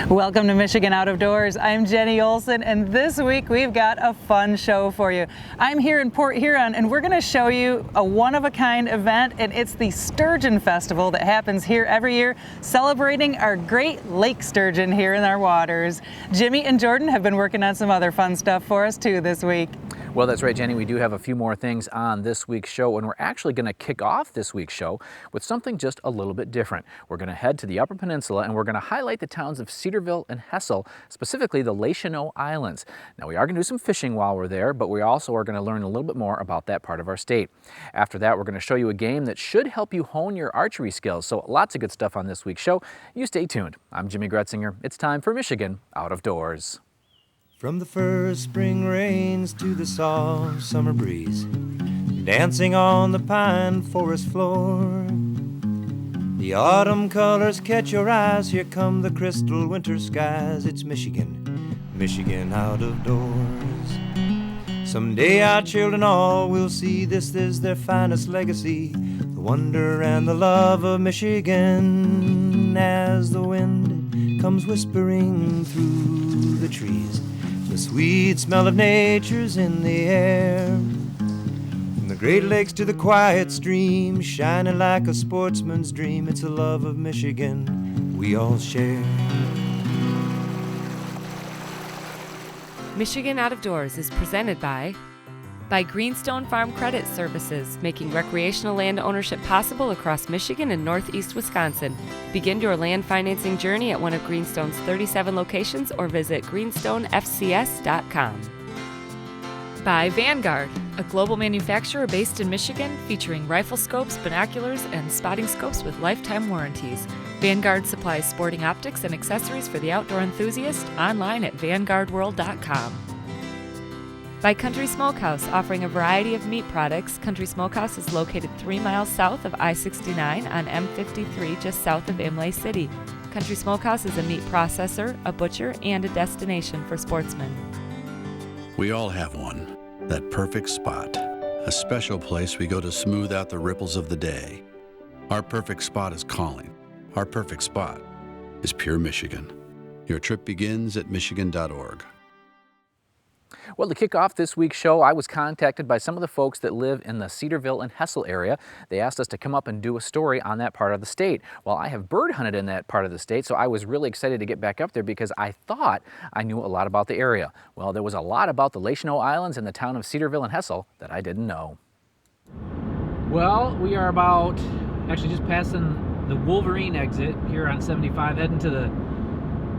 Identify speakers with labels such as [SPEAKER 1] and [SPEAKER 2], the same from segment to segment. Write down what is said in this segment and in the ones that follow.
[SPEAKER 1] Welcome to Michigan Out of Doors. I'm Jenny Olson, and this week we've got a fun show for you. I'm here in Port Huron, and we're going to show you a one-of-a-kind event, and it's the Sturgeon Festival that happens here every year, celebrating our great lake sturgeon here in our waters. Jimmy and Jordan have been working on some other fun stuff for us too this week.
[SPEAKER 2] Well, that's right, Jenny. We do have a few more things on this week's show, and we're actually going to kick off this week's show with something just a little bit different. We're going to head to the Upper Peninsula, and we're going to highlight the towns of Cedarville and Hessel, specifically the Lachino Islands. Now, we are going to do some fishing while we're there, but we also are going to learn a little bit more about that part of our state. After that, we're going to show you a game that should help you hone your archery skills. So lots of good stuff on this week's show. You stay tuned. I'm Jimmy Gretzinger. It's time for Michigan Out of Doors.
[SPEAKER 3] From the first spring rains to the soft summer breeze, dancing on the pine forest floor, the autumn colors catch your eyes. Here come the crystal winter skies. It's Michigan, Michigan out of doors. Someday our children all will see this is their finest legacy, the wonder and the love of Michigan. As the wind comes whispering through the trees, the sweet smell of nature's in the air. From the Great Lakes to the quiet stream, shining like a sportsman's dream, it's the love of Michigan we all share.
[SPEAKER 4] Michigan Out of Doors is presented by Greenstone Farm Credit Services, making recreational land ownership possible across Michigan and northeast Wisconsin. Begin your land financing journey at one of Greenstone's 37 locations or visit greenstonefcs.com. By Vanguard, a global manufacturer based in Michigan featuring rifle scopes, binoculars, and spotting scopes with lifetime warranties. Vanguard supplies sporting optics and accessories for the outdoor enthusiast online at vanguardworld.com. By Country Smokehouse, offering a variety of meat products. Country Smokehouse is located 3 miles south of I-69 on M53, just south of Imlay City. Country Smokehouse is a meat processor, a butcher, and a destination for sportsmen.
[SPEAKER 5] We all have one, that perfect spot, a special place we go to smooth out the ripples of the day. Our perfect spot is calling. Our perfect spot is Pure Michigan. Your trip begins at michigan.org.
[SPEAKER 2] Well, to kick off this week's show, I was contacted by some of the folks that live in the Cedarville and Hessel area. They asked us to come up and do a story on that part of the state. Well, I have bird hunted in that part of the state, so I was really excited to get back up there because I thought I knew a lot about the area. Well, there was a lot about the Lachino Islands and the town of Cedarville and Hessel that I didn't know.
[SPEAKER 6] Well, we are about actually just passing the Wolverine exit here on 75, heading to the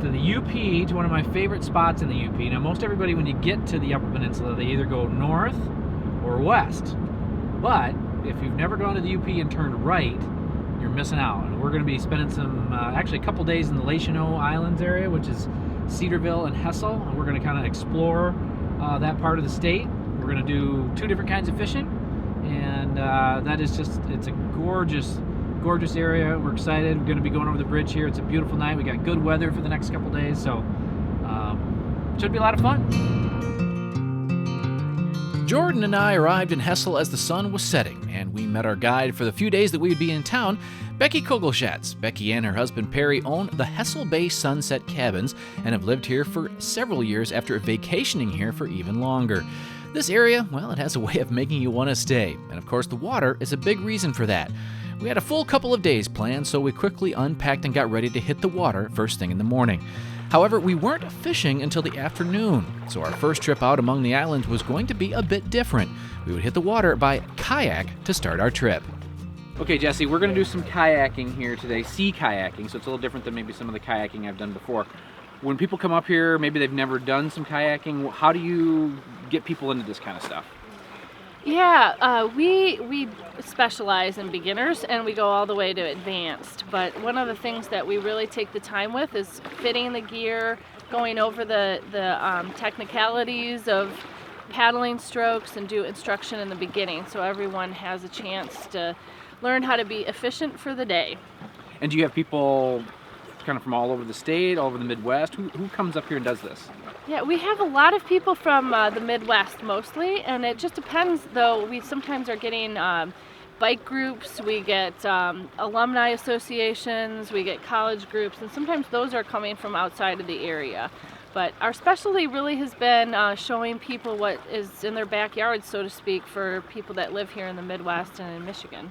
[SPEAKER 6] UP, to one of my favorite spots in the UP. Now, most everybody, when you get to the Upper Peninsula, they either go north or west. But if you've never gone to the UP and turned right, you're missing out. And we're going to be spending some, actually a couple days in the Lachino Islands area, which is Cedarville and Hessel. And we're going to kind of explore that part of the state. We're going to do 2 different kinds of fishing. And that is just, it's a gorgeous area. We're excited. We're going to be going over the bridge here. It's a beautiful night. We got good weather for the next couple days, so should be a lot of fun.
[SPEAKER 2] Jordan and I arrived in Hessel as the sun was setting, and we met our guide for the few days that we would be in town, Becky Kogelschatz. Becky and her husband Perry own the Hessel Bay Sunset Cabins and have lived here for several years after vacationing here for even longer. This area, well, it has a way of making you want to stay, and of course the water is a big reason for that. We had a full couple of days planned, so we quickly unpacked and got ready to hit the water first thing in the morning. However, we weren't fishing until the afternoon, so our first trip out among the islands was going to be a bit different. We would hit the water by kayak to start our trip.
[SPEAKER 6] Okay, Jesse, we're going to do some kayaking here today, sea kayaking, so it's a little different than maybe some of the kayaking I've done before. When people come up here, maybe they've never done some kayaking, how do you get people into this kind of stuff?
[SPEAKER 7] Yeah, we specialize in beginners and we go all the way to advanced. But one of the things that we really take the time with is fitting the gear, going over the technicalities of paddling strokes, and do instruction in the beginning so everyone has a chance to learn how to be efficient for the day.
[SPEAKER 6] And do you have people kind of from all over the state, all over the Midwest? Who comes up here and does this?
[SPEAKER 7] Yeah, we have a lot of people from the Midwest mostly, and it just depends, though. We sometimes are getting bike groups, we get alumni associations, we get college groups, and sometimes those are coming from outside of the area. But our specialty really has been showing people what is in their backyard, so to speak, for people that live here in the Midwest and in Michigan.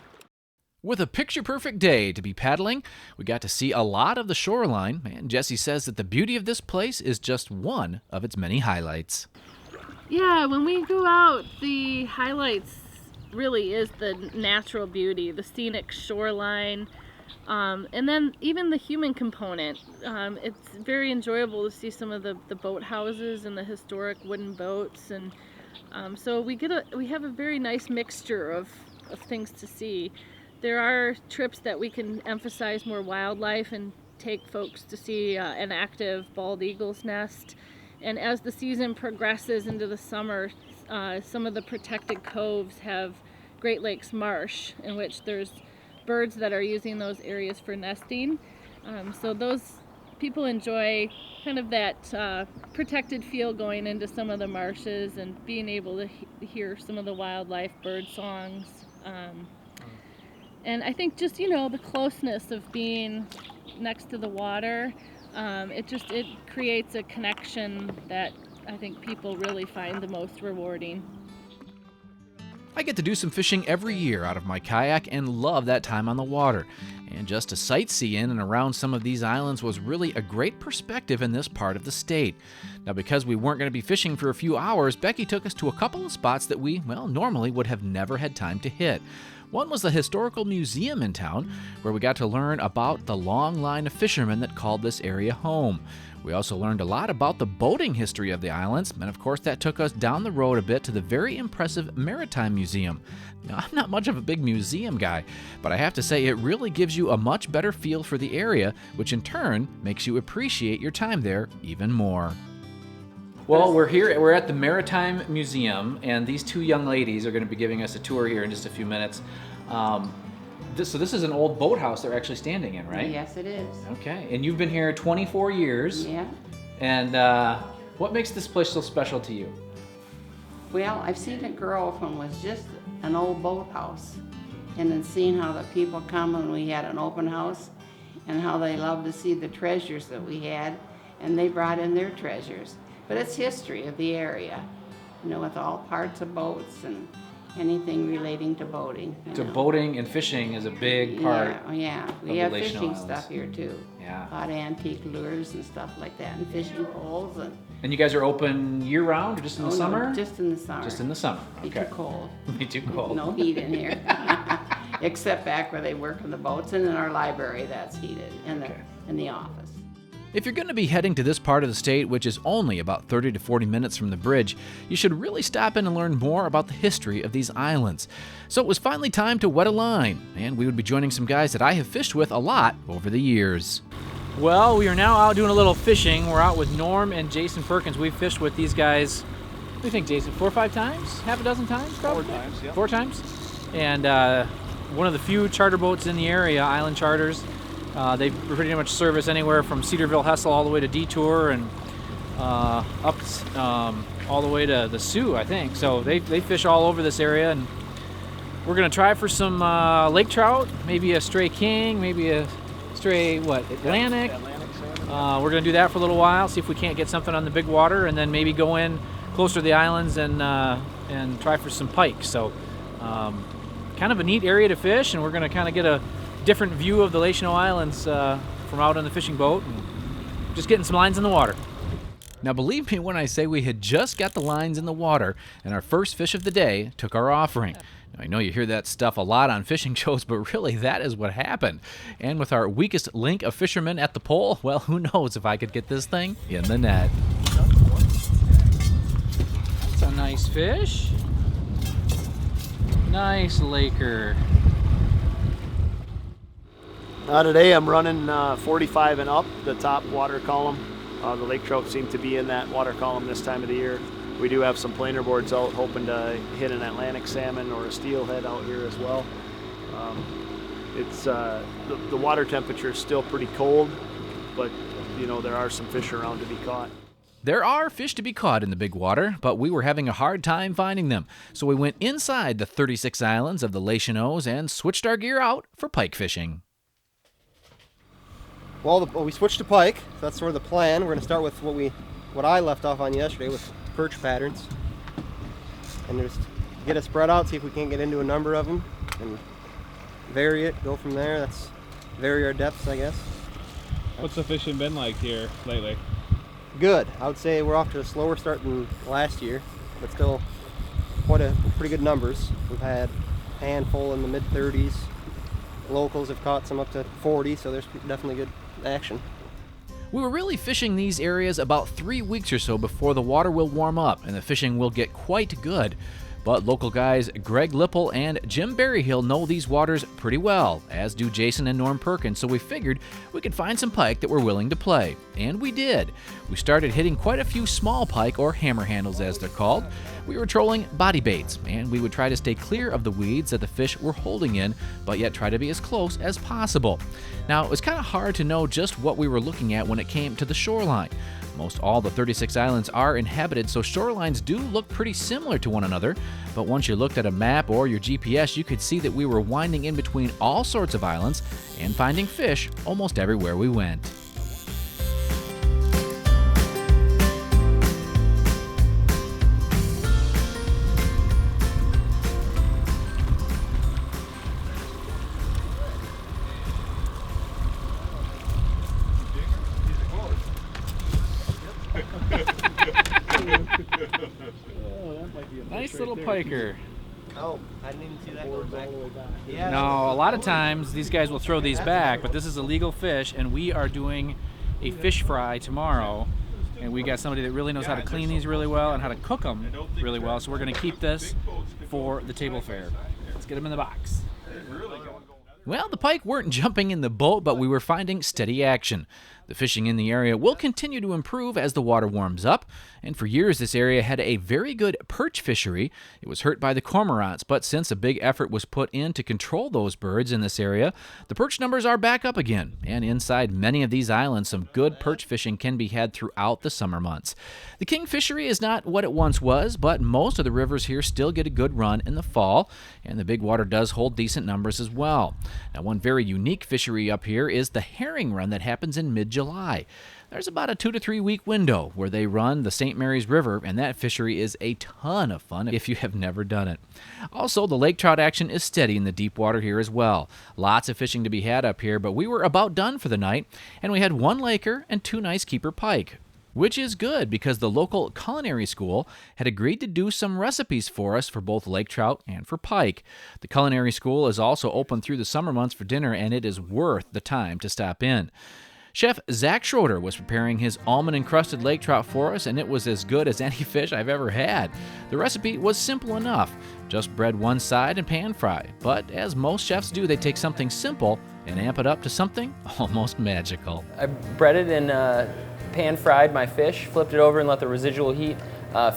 [SPEAKER 2] With a picture-perfect day to be paddling, we got to see a lot of the shoreline, and Jesse says that the beauty of this place is just one of its many highlights.
[SPEAKER 7] Yeah, when we go out, the highlights really is the natural beauty, the scenic shoreline, and then even the human component. It's very enjoyable to see some of the boat houses and the historic wooden boats, and so we have a very nice mixture of things to see. There are trips that we can emphasize more wildlife and take folks to see an active bald eagle's nest. And as the season progresses into the summer, some of the protected coves have Great Lakes marsh, in which there's birds that are using those areas for nesting. So those people enjoy kind of that protected feel going into some of the marshes and being able to hear some of the wildlife bird songs. And I think just, the closeness of being next to the water, it creates a connection that I think people really find the most rewarding.
[SPEAKER 2] I get to do some fishing every year out of my kayak and love that time on the water. And just to sightsee in and around some of these islands was really a great perspective in this part of the state. Now, because we weren't going to be fishing for a few hours, Becky took us to a couple of spots that we, normally would have never had time to hit. One was the historical museum in town, where we got to learn about the long line of fishermen that called this area home. We also learned a lot about the boating history of the islands, and of course that took us down the road a bit to the very impressive Maritime Museum. Now, I'm not much of a big museum guy, but I have to say it really gives you a much better feel for the area, which in turn makes you appreciate your time there even more. Well, we're at the Maritime Museum, and these two young ladies are going to be giving us a tour here in just a few minutes. So this is an old boathouse they're actually standing in, right?
[SPEAKER 8] Yes, it is.
[SPEAKER 2] Okay, and you've been here 24 years.
[SPEAKER 8] Yeah.
[SPEAKER 2] And what makes this place so special to you?
[SPEAKER 8] Well, I've seen it grow from was just an old boathouse, and then seeing how the people come when we had an open house, and how they loved to see the treasures that we had, and they brought in their treasures. But it's history of the area, with all parts of boats and anything relating to boating.
[SPEAKER 2] So boating and fishing is a big part.
[SPEAKER 8] Yeah. We have fishing stuff here too.
[SPEAKER 2] Yeah.
[SPEAKER 8] A lot of antique lures and stuff like that, and fishing poles.
[SPEAKER 2] And you guys are open year-round or just in the summer?
[SPEAKER 8] No, just in the summer.
[SPEAKER 2] Just in the summer.
[SPEAKER 8] Be too cold.
[SPEAKER 2] Be too cold.
[SPEAKER 8] No heat in here. Except back where they work in the boats, and in our library that's heated, and in the office.
[SPEAKER 2] If you're going to be heading to this part of the state, which is only about 30 to 40 minutes from the bridge, you should really stop in and learn more about the history of these islands. So it was finally time to wet a line, and we would be joining some guys that I have fished with a lot over the years. Well, we are now out doing a little fishing. We're out with Norm and Jason Perkins. We've fished with these guys, what do you think, Jason, 4 or 5 times? Half a dozen times, probably?
[SPEAKER 9] 4 times, yeah.
[SPEAKER 2] 4 times? And one of the few charter boats in the area, Island Charters. They pretty much service anywhere from Cedarville, Hessel, all the way to Detour, and up all the way to the Sioux, I think. So they fish all over this area, and we're gonna try for some lake trout, maybe a stray king, maybe a stray Atlantic. We're gonna do that for a little while, see if we can't get something on the big water, and then maybe go in closer to the islands and try for some pike. So kind of a neat area to fish, and we're gonna kind of get a different view of the Lake Chanot Islands from out on the fishing boat, and just getting some lines in the water. Now, believe me when I say we had just got the lines in the water, and our first fish of the day took our offering. Now, I know you hear that stuff a lot on fishing shows, but really that is what happened. And with our weakest link of fishermen at the pole, well, who knows if I could get this thing in the net. That's a nice fish. Nice laker.
[SPEAKER 9] Today I'm running 45 and up, the top water column. The lake trout seem to be in that water column this time of the year. We do have some planer boards out, hoping to hit an Atlantic salmon or a steelhead out here as well. It's the water temperature is still pretty cold, but there are some fish around to be caught.
[SPEAKER 2] There are fish to be caught in the big water, but we were having a hard time finding them. So we went inside the 36 islands of the Lachinoes and switched our gear out for pike fishing.
[SPEAKER 10] Well, we switched to pike. So that's sort of the plan. We're going to start with what I left off on yesterday with perch patterns. And just get it spread out, see if we can't get into a number of them, and vary it, go from there. That's vary our depths, I guess.
[SPEAKER 11] What's the fishing been like here lately?
[SPEAKER 10] Good. I would say we're off to a slower start than last year, but still pretty good numbers. We've had a handful in the mid-30s. Locals have caught some up to 40, so there's definitely good action.
[SPEAKER 2] We were really fishing these areas about 3 weeks or so before the water will warm up and the fishing will get quite good. But local guys Greg Lipple and Jim Berryhill know these waters pretty well, as do Jason and Norm Perkins, so we figured we could find some pike that were willing to play. And we did. We started hitting quite a few small pike, or hammer handles as they're called. We were trolling body baits, and we would try to stay clear of the weeds that the fish were holding in, but yet try to be as close as possible. Now, it was kind of hard to know just what we were looking at when it came to the shoreline. Most all the 36 islands are inhabited, so shorelines do look pretty similar to one another, but once you looked at a map or your GPS, you could see that we were winding in between all sorts of islands and finding fish almost everywhere we went.
[SPEAKER 6] Nice little piker.
[SPEAKER 10] Oh, I didn't even see that going back. Yeah.
[SPEAKER 6] No, a lot of times these guys will throw these back, but this is a legal fish, and we are doing a fish fry tomorrow. And we got somebody that really knows how to clean these really well and how to cook them really well. So we're going to keep this for the table fare. Let's get them in the box.
[SPEAKER 2] Well, the pike weren't jumping in the boat, but we were finding steady action. The fishing in the area will continue to improve as the water warms up, and for years this area had a very good perch fishery. It was hurt by the cormorants, but since a big effort was put in to control those birds in this area, the perch numbers are back up again, and inside many of these islands some good perch fishing can be had throughout the summer months. The king fishery is not what it once was, but most of the rivers here still get a good run in the fall, and the big water does hold decent numbers as well. Now, one very unique fishery up here is the herring run that happens in mid-July. There's about a 2 to 3 week window where they run the St. Mary's River, and that fishery is a ton of fun if you have never done it. Also, the lake trout action is steady in the deep water here as well. Lots of fishing to be had up here, but we were about done for the night, and we had 1 laker and 2 nice keeper pike. Which is good because the local culinary school had agreed to do some recipes for us for both lake trout and for pike. The culinary school is also open through the summer months for dinner, and it is worth the time to stop in. Chef Zach Schroeder was preparing his almond-encrusted lake trout for us, and it was as good as any fish I've ever had. The recipe was simple enough, just bread one side and pan fry. But as most chefs do, they take something simple and amp it up to something almost magical.
[SPEAKER 12] I breaded and pan fried my fish, flipped it over and let the residual heat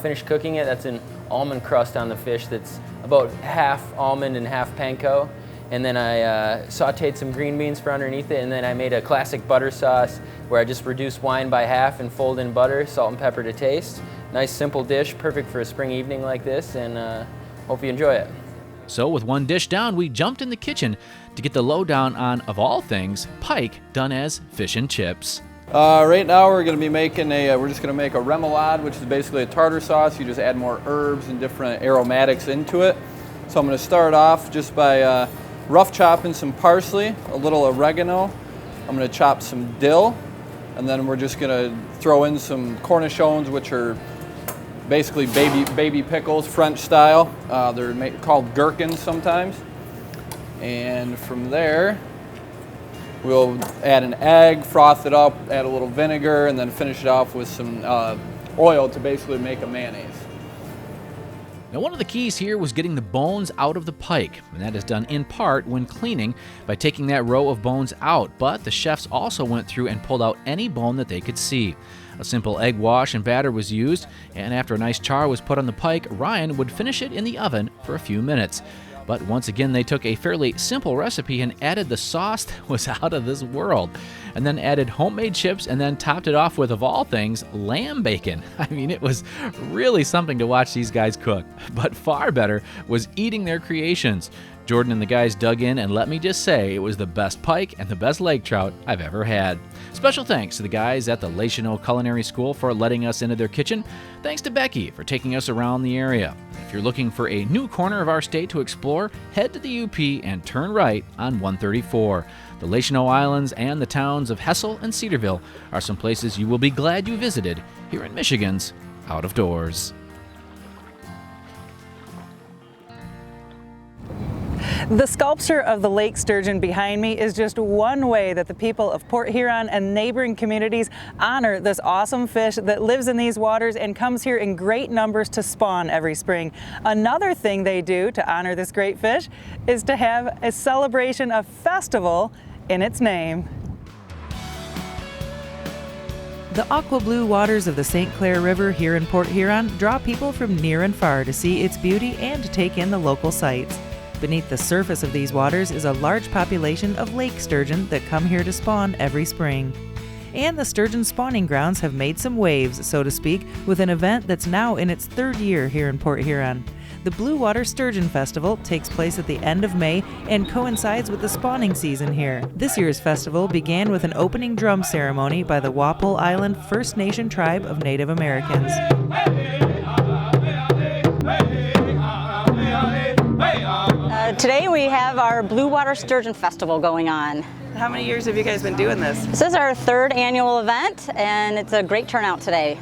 [SPEAKER 12] finish cooking it. That's an almond crust on the fish that's about half almond and half panko. And then I sauteed some green beans for underneath it, and then I made a classic butter sauce where I just reduced wine by half and fold in butter, salt and pepper to taste. Nice simple dish, perfect for a spring evening like this, and hope you enjoy it.
[SPEAKER 2] So with 1 dish down, we jumped in the kitchen to get the lowdown on, of all things, pike done as fish and chips.
[SPEAKER 13] Right now we're going to be making we're just going to make a remoulade, which is basically a tartar sauce. You just add more herbs and different aromatics into it. So I'm going to start off just by rough chopping some parsley, a little oregano. I'm going to chop some dill, and then we're just going to throw in some cornichons, which are basically baby pickles, French style. They're called gherkins sometimes. And from there, we'll add an egg, froth it up, add a little vinegar, and then finish it off with some oil to basically make a mayonnaise.
[SPEAKER 2] Now, one of the keys here was getting the bones out of the pike, and that is done in part when cleaning by taking that row of bones out, but the chefs also went through and pulled out any bone that they could see. A simple egg wash and batter was used, and after a nice char was put on the pike, Ryan would finish it in the oven for a few minutes. But once again, they took a fairly simple recipe and added the sauce that was out of this world, and then added homemade chips, and then topped it off with, of all things, lamb bacon. I mean, it was really something to watch these guys cook. But far better was eating their creations. Jordan and the guys dug in, and let me just say, it was the best pike and the best lake trout I've ever had. Special thanks to the guys at the Lachino Culinary School for letting us into their kitchen. Thanks to Becky for taking us around the area. If you're looking for a new corner of our state to explore, head to the UP and turn right on 134. The Lachino Islands and the towns of Hessel and Cedarville are some places you will be glad you visited here in Michigan's Out of Doors.
[SPEAKER 1] The sculpture of the lake sturgeon behind me is just one way that the people of Port Huron and neighboring communities honor this awesome fish that lives in these waters and comes here in great numbers to spawn every spring. Another thing they do to honor this great fish is to have a celebration, a festival in its name. The aqua blue waters of the St. Clair River here in Port Huron draw people from near and far to see its beauty and to take in the local sights. Beneath the surface of these waters is a large population of lake sturgeon that come here to spawn every spring. And the sturgeon spawning grounds have made some waves, so to speak, with an event that's now in its third year here in Port Huron. The Blue Water Sturgeon Festival takes place at the end of May and coincides with the spawning season here. This year's festival began with an opening drum ceremony by the Walpole Island First Nation tribe of Native Americans.
[SPEAKER 14] Today we have our Blue Water Sturgeon Festival going on.
[SPEAKER 1] How many years have you guys been doing this?
[SPEAKER 14] This is our third annual event, and it's a great turnout today.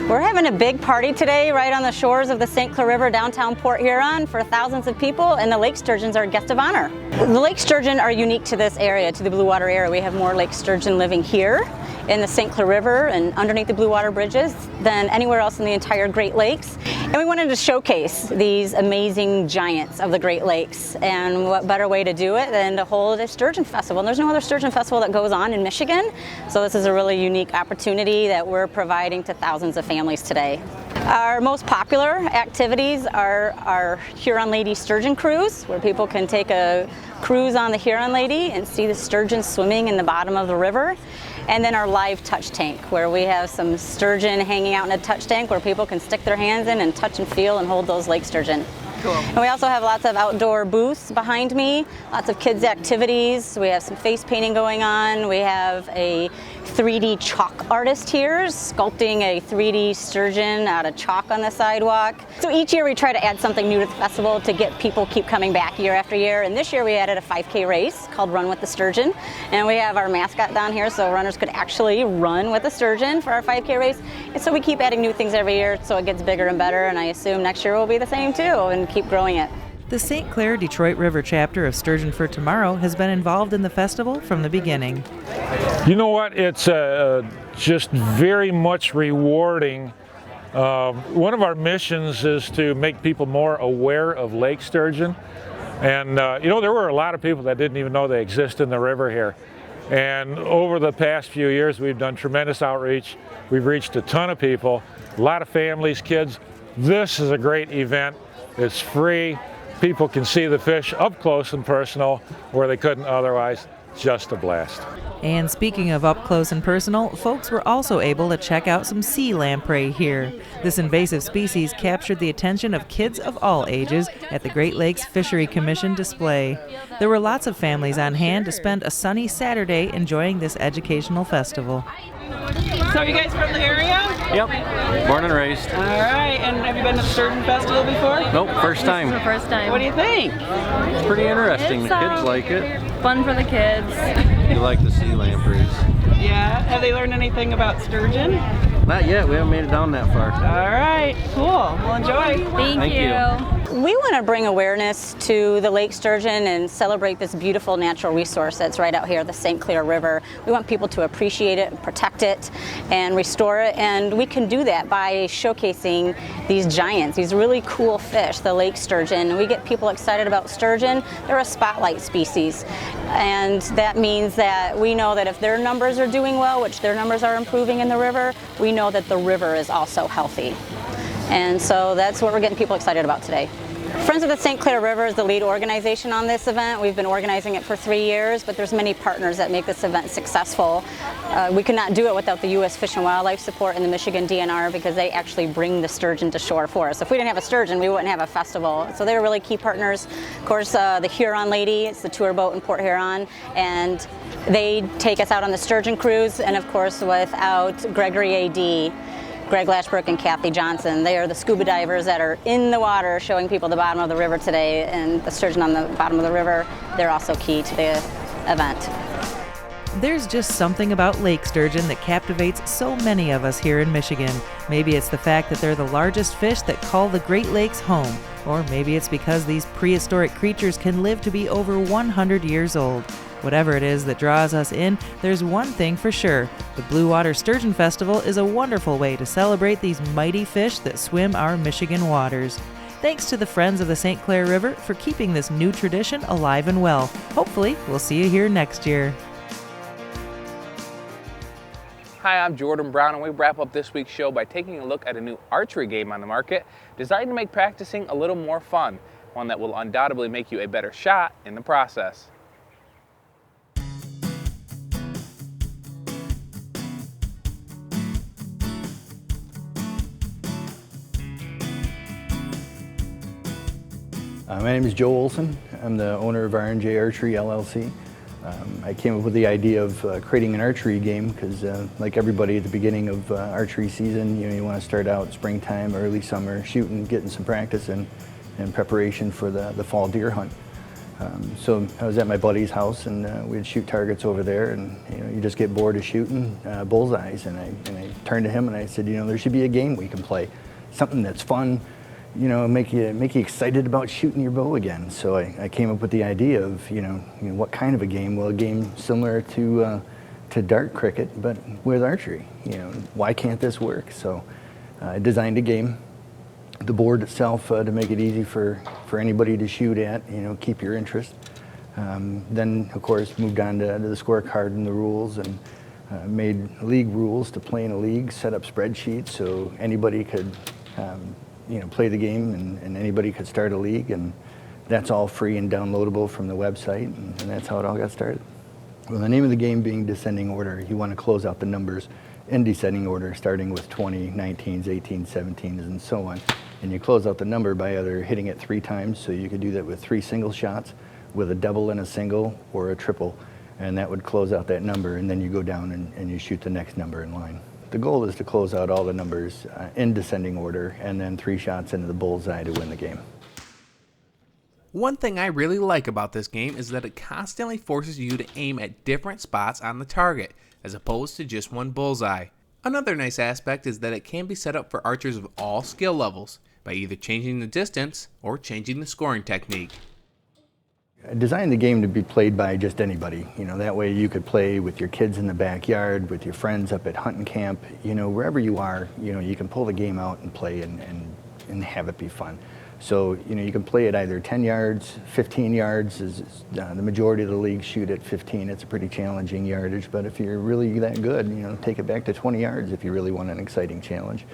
[SPEAKER 14] We're having a big party today right on the shores of the St. Clair River, downtown Port Huron, for thousands of people, and the lake sturgeons are guests of honor. The lake sturgeon are unique to this area, to the Blue Water area. We have more lake sturgeon living here in the St. Clair River and underneath the Blue Water bridges than anywhere else in the entire Great Lakes. And we wanted to showcase these amazing giants of the Great Lakes. And what better way to do it than to hold a sturgeon festival? And there's no other sturgeon festival that goes on in Michigan. So this is a really unique opportunity that we're providing to thousands of families today. Our most popular activities are our Huron Lady Sturgeon Cruise, where people can take a cruise on the Huron Lady and see the sturgeon swimming in the bottom of the river. And then our live touch tank, where we have some sturgeon hanging out in a touch tank where people can stick their hands in and touch and feel and hold those lake sturgeon. Cool. And we also have lots of outdoor booths behind me, lots of kids' activities. We have some face painting going on. We have a 3D chalk artist here sculpting a 3D sturgeon out of chalk on the sidewalk. So each year we try to add something new to the festival to get people keep coming back year after year. And this year we added a 5K race called Run with the Sturgeon. And we have our mascot down here so runners could actually run with the sturgeon for our 5K race. And so we keep adding new things every year so it gets bigger and better. And I assume next year will be the same too, and keep growing it.
[SPEAKER 1] The St. Clair Detroit River chapter of Sturgeon for Tomorrow has been involved in the festival from the beginning.
[SPEAKER 15] You know what? It's just very much rewarding. One of our missions is to make people more aware of lake sturgeon. And you know, there were a lot of people that didn't even know they exist in the river here. And over the past few years, we've done tremendous outreach. We've reached a ton of people, a lot of families, kids. This is a great event. It's free. People can see the fish up close and personal where they couldn't otherwise. Just a blast.
[SPEAKER 1] And speaking of up close and personal, folks were also able to check out some sea lamprey here. This invasive species captured the attention of kids of all ages at the Great Lakes Fishery Commission display. There were lots of families on hand to spend a sunny Saturday enjoying this educational festival.
[SPEAKER 16] So are you guys from the area?
[SPEAKER 17] Yep, born and raised.
[SPEAKER 16] All right, and have you been to the Sturgeon Festival before?
[SPEAKER 17] Nope, first time.
[SPEAKER 16] This is the first time. What do you think?
[SPEAKER 17] It's pretty interesting. The kids like it.
[SPEAKER 16] Fun for the kids.
[SPEAKER 17] You like the sea lampreys.
[SPEAKER 16] Yeah, have they learned anything about sturgeon?
[SPEAKER 17] Not yet, we haven't made it down that far.
[SPEAKER 16] All right, cool, well enjoy.
[SPEAKER 17] Thank you.
[SPEAKER 14] We want to bring awareness to the lake sturgeon and celebrate this beautiful natural resource that's right out here, the St. Clair River. We want people to appreciate it, protect it, and restore it, and we can do that by showcasing these giants, these really cool fish, the lake sturgeon. We get people excited about sturgeon. They're a spotlight species, and that means that we know that if their numbers are doing well, which their numbers are improving in the river, we know that the river is also healthy. And so that's what we're getting people excited about today. Friends of the St. Clair River is the lead organization on this event. We've been organizing it for 3 years, but there's many partners that make this event successful. We could not do it without the U.S. Fish and Wildlife support and the Michigan DNR, because they actually bring the sturgeon to shore for us. If we didn't have a sturgeon, we wouldn't have a festival. So they're really key partners. Of course, the Huron Lady, it's the tour boat in Port Huron, and they take us out on the sturgeon cruise, and of course without Gregory A.D., Greg Lashbrook and Kathy Johnson. They are the scuba divers that are in the water showing people the bottom of the river today, and the sturgeon on the bottom of the river, they're also key to the event.
[SPEAKER 1] There's just something about lake sturgeon that captivates so many of us here in Michigan. Maybe it's the fact that they're the largest fish that call the Great Lakes home, or maybe it's because these prehistoric creatures can live to be over 100 years old. Whatever it is that draws us in, there's one thing for sure. The Blue Water Sturgeon Festival is a wonderful way to celebrate these mighty fish that swim our Michigan waters. Thanks to the Friends of the St. Clair River for keeping this new tradition alive and well. Hopefully, we'll see you here next year.
[SPEAKER 18] Hi, I'm Jordan Brown, and we wrap up this week's show by taking a look at a new archery game on the market designed to make practicing a little more fun, one that will undoubtedly make you a better shot in the process.
[SPEAKER 19] My name is Joe Olson. I'm the owner of R&J Archery LLC. I came up with the idea of creating an archery game because, like everybody at the beginning of archery season, you want to start out springtime, early summer, shooting, getting some practice in preparation for the fall deer hunt. So I was at my buddy's house, and we'd shoot targets over there, and you just get bored of shooting bullseyes. And I turned to him and I said, there should be a game we can play, something that's fun. Make you excited about shooting your bow again. So I came up with the idea of, what kind of a game? Well, a game similar to dart cricket, but with archery. Why can't this work? So I designed a game, the board itself, to make it easy for anybody to shoot at, keep your interest. Then, of course, moved on to the scorecard and the rules, and made league rules to play in a league, set up spreadsheets so anybody could play the game, and anybody could start a league, and that's all free and downloadable from the website, and that's how it all got started. Well, the name of the game being descending order, you want to close out the numbers in descending order, starting with 20, 19s, 18s, 17s, and so on. And you close out the number by either hitting it 3 times, so you could do that with 3 single shots, with a double and a single, or a triple, and that would close out that number, and then you go down and you shoot the next number in line. The goal is to close out all the numbers in descending order, and then 3 shots into the bullseye to win the game.
[SPEAKER 18] One thing I really like about this game is that it constantly forces you to aim at different spots on the target, as opposed to just one bullseye. Another nice aspect is that it can be set up for archers of all skill levels, by either changing the distance or changing the scoring technique.
[SPEAKER 19] I designed the game to be played by just anybody. That way you could play with your kids in the backyard, with your friends up at hunting camp, wherever you are, you can pull the game out and play and have it be fun. So, you can play at either 10 yards, 15 yards, the majority of the leagues shoot at 15. It's a pretty challenging yardage, but if you're really that good, take it back to 20 yards if you really want an exciting challenge.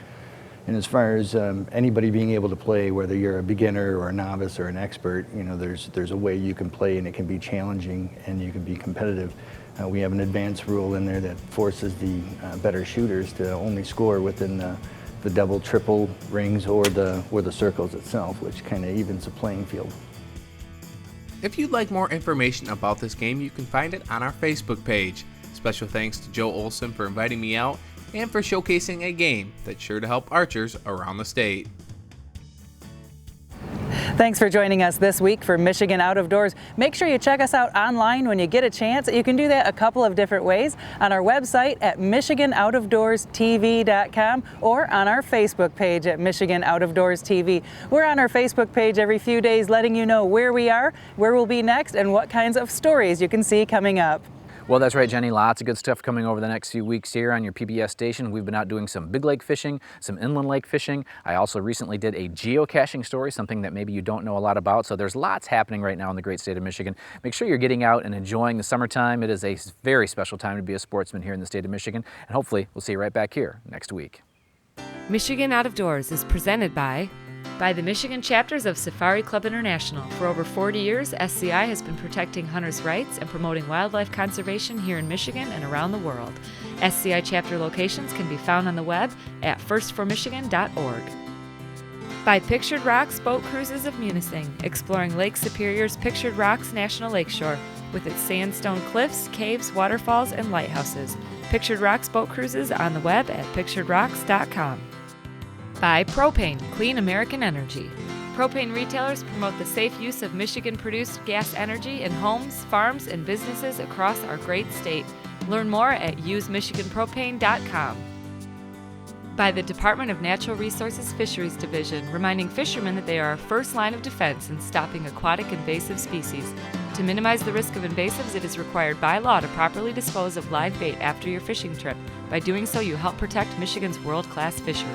[SPEAKER 19] And as far as anybody being able to play, whether you're a beginner or a novice or an expert, there's a way you can play, and it can be challenging and you can be competitive. We have an advanced rule in there that forces the better shooters to only score within the double, triple rings or the circles itself, which kind of evens the playing field.
[SPEAKER 18] If you'd like more information about this game, you can find it on our Facebook page. Special thanks to Joe Olson for inviting me out and for showcasing a game that's sure to help archers around the state.
[SPEAKER 1] Thanks for joining us this week for Michigan Out of Doors. Make sure you check us out online when you get a chance. You can do that a couple of different ways: on our website at MichiganOutofDoorsTV.com or on our Facebook page at Michigan Out of Doors TV. We're on our Facebook page every few days letting you know where we are, where we'll be next, and what kinds of stories you can see coming up.
[SPEAKER 2] Well, that's right, Jenny. Lots of good stuff coming over the next few weeks here on your PBS station. We've been out doing some big lake fishing, some inland lake fishing. I also recently did a geocaching story, something that maybe you don't know a lot about. So there's lots happening right now in the great state of Michigan. Make sure you're getting out and enjoying the summertime. It is a very special time to be a sportsman here in the state of Michigan. And hopefully we'll see you right back here next week.
[SPEAKER 4] Michigan Out of Doors is presented by By the Michigan chapters of Safari Club International. For over 40 years, SCI has been protecting hunters' rights and promoting wildlife conservation here in Michigan and around the world. SCI chapter locations can be found on the web at firstformichigan.org. By Pictured Rocks Boat Cruises of Munising, exploring Lake Superior's Pictured Rocks National Lakeshore with its sandstone cliffs, caves, waterfalls, and lighthouses. Pictured Rocks Boat Cruises on the web at picturedrocks.com. By Propane, Clean American Energy. Propane retailers promote the safe use of Michigan-produced gas energy in homes, farms, and businesses across our great state. Learn more at usemichiganpropane.com. By the Department of Natural Resources Fisheries Division, reminding fishermen that they are our first line of defense in stopping aquatic invasive species. To minimize the risk of invasives, it is required by law to properly dispose of live bait after your fishing trip. By doing so, you help protect Michigan's world-class fishery.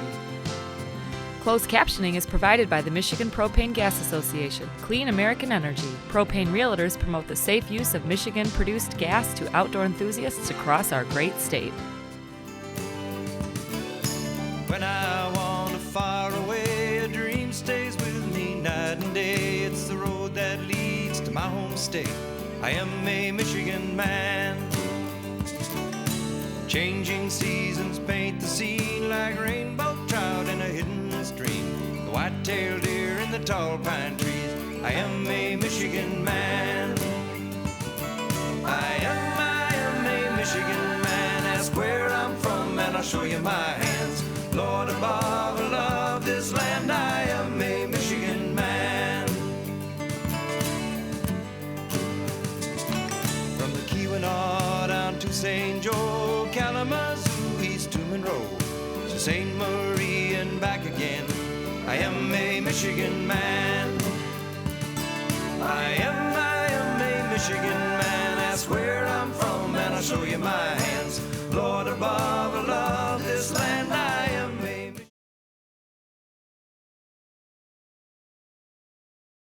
[SPEAKER 4] Closed captioning is provided by the Michigan Propane Gas Association. Clean American Energy. Propane realtors promote the safe use of Michigan-produced gas to outdoor enthusiasts across our great state.
[SPEAKER 3] When I wander far away, a dream stays with me night and day. It's the road that leads to my home state. I am a Michigan man. Changing seasons paint the scene like rainbow trout in a hidden stream. The white-tailed deer in the tall pine trees. I am a Michigan man. I am a Michigan man. Ask where I'm from and I'll show you my hands. Lord above, I love this land. I am a Michigan man. From the Keweenaw down to St. Joe, Kalamazoo, East to Monroe, to St. Marie and back again. I am a Michigan man. I am a Michigan man. Ask where I'm from and I'll show you my hands. Lord above,